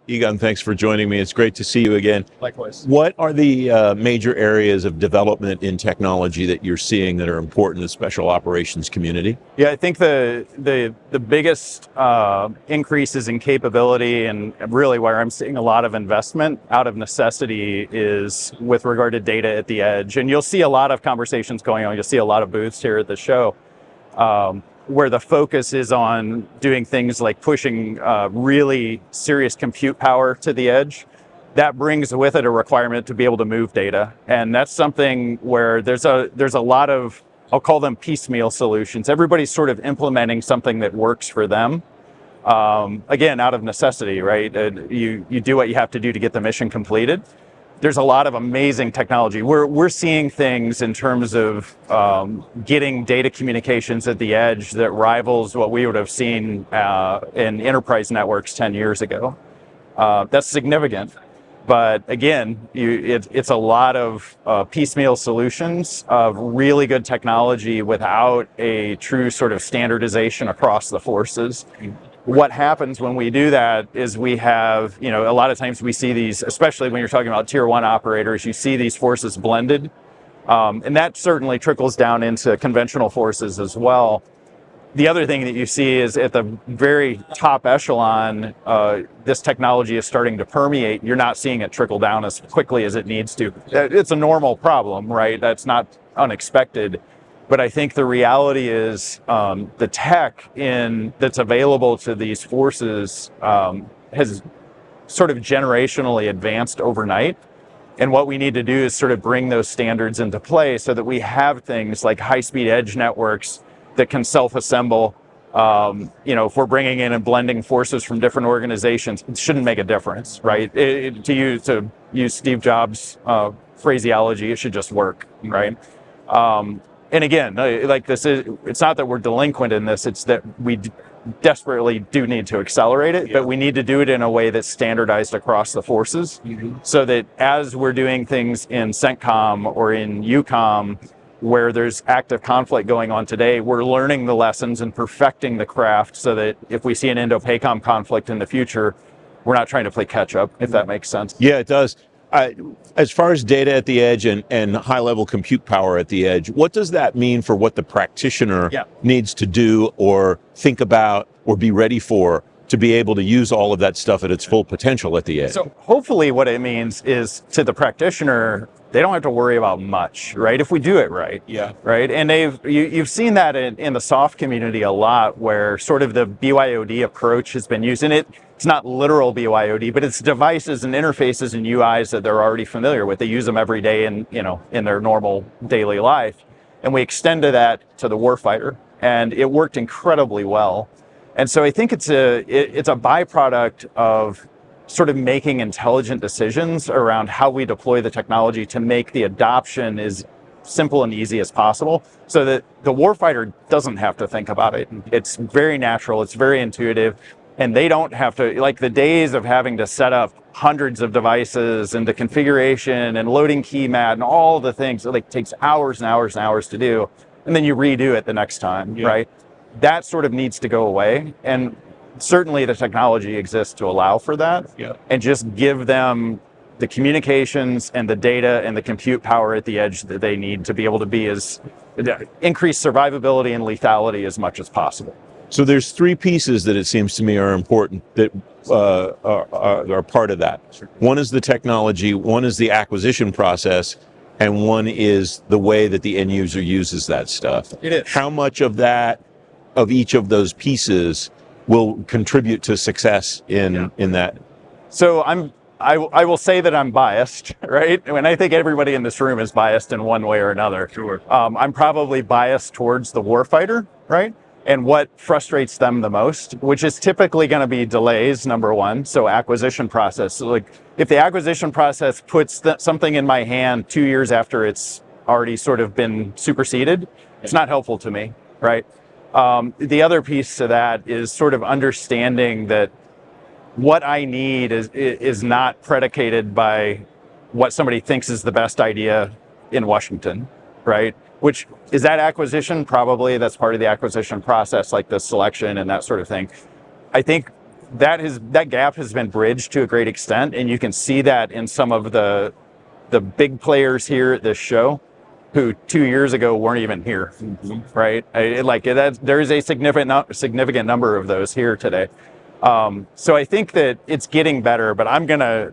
Egon, thanks for joining me. It's great to see you again. Likewise. What are the major areas of development in technology that you're seeing that are important to the special operations community? Yeah, I think the biggest increases in capability, and really where I'm seeing a lot of investment out of necessity, is with regard to data at the edge. And you'll see a lot of conversations going on. You'll see a lot of booths here at the show where the focus is on doing things like pushing really serious compute power to the edge. That brings with it a requirement to be able to move data. And that's something where there's a lot of, I'll call them piecemeal solutions. Everybody's sort of implementing something that works for them. Again, out of necessity, right? You do what you have to do to get the mission completed. There's a lot of amazing technology. We're seeing things in terms of getting data communications at the edge that rivals what we would have seen in enterprise networks 10 years ago. That's significant. But again, it's a lot of piecemeal solutions of really good technology without a true sort of standardization across the forces. What happens when we do that is we have, a lot of times we see these, especially when you're talking about tier one operators, you see these forces blended. And that certainly trickles down into conventional forces as well. The other thing that you see is at the very top echelon, this technology is starting to permeate. You're not seeing it trickle down as quickly as it needs to. It's a normal problem, right? That's not unexpected. But I think the reality is the tech that's available to these forces has sort of generationally advanced overnight. And what we need to do is sort of bring those standards into play so that we have things like high-speed edge networks that can self-assemble. If we're bringing in and blending forces from different organizations, it shouldn't make a difference, right? To use Steve Jobs' phraseology, it should just work, right? And again, it's not that we're delinquent in this, it's that we desperately do need to accelerate it, but we need to do it in a way that's standardized across the forces, so that as we're doing things in CENTCOM or in EUCOM, where there's active conflict going on today, we're learning the lessons and perfecting the craft so that if we see an Indo-PACOM conflict in the future, we're not trying to play catch up, if that makes sense. Yeah, it does. As far as data at the edge and high-level compute power at the edge, what does that mean for what the practitioner needs to do or think about or be ready for to be able to use all of that stuff at its full potential at the edge? So hopefully what it means is, to the practitioner, they don't have to worry about much, right? If we do it right. Yeah. Right. And you've seen that in the SOF community a lot, where sort of the BYOD approach has been used. And it's not literal BYOD, but it's devices and interfaces and UIs that they're already familiar with. They use them every day in their normal daily life. And we extended that to the warfighter, and it worked incredibly well. And so I think it's a byproduct of sort of making intelligent decisions around how we deploy the technology to make the adoption as simple and easy as possible, so that the warfighter doesn't have to think about it. It's very natural, it's very intuitive, and they don't have to, like the days of having to set up hundreds of devices and the configuration and loading key mat and all the things, it takes hours and hours and hours to do, and then you redo it the next time, right? That sort of needs to go away. And certainly the technology exists to allow for that, and just give them the communications and the data and the compute power at the edge that they need to be able to increase survivability and lethality as much as possible. So there's three pieces that it seems to me are important that are part of that. One is the technology, one is the acquisition process, and one is the way that the end user uses that stuff. It is. How much of each of those pieces will contribute to success in that? So I will say that I'm biased, right? And I think everybody in this room is biased in one way or another. Sure. I'm probably biased towards the warfighter, right? And what frustrates them the most, which is typically going to be delays, number one. So acquisition process. So like if the acquisition process puts something in my hand 2 years after it's already sort of been superseded, it's not helpful to me, right? The other piece to that is sort of understanding that what I need is not predicated by what somebody thinks is the best idea in Washington, right? Which is that acquisition? Probably that's part of the acquisition process, like the selection and that sort of thing. I think that gap has been bridged to a great extent, and you can see that in some of the big players here at this show, who 2 years ago weren't even here, right? There is a significant number of those here today. So I think that it's getting better, but I'm gonna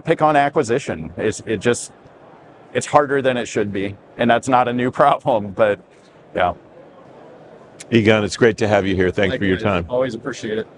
pick on acquisition. It's harder than it should be, and that's not a new problem, but yeah. Egon, it's great to have you here. Thanks for your time. Always appreciate it.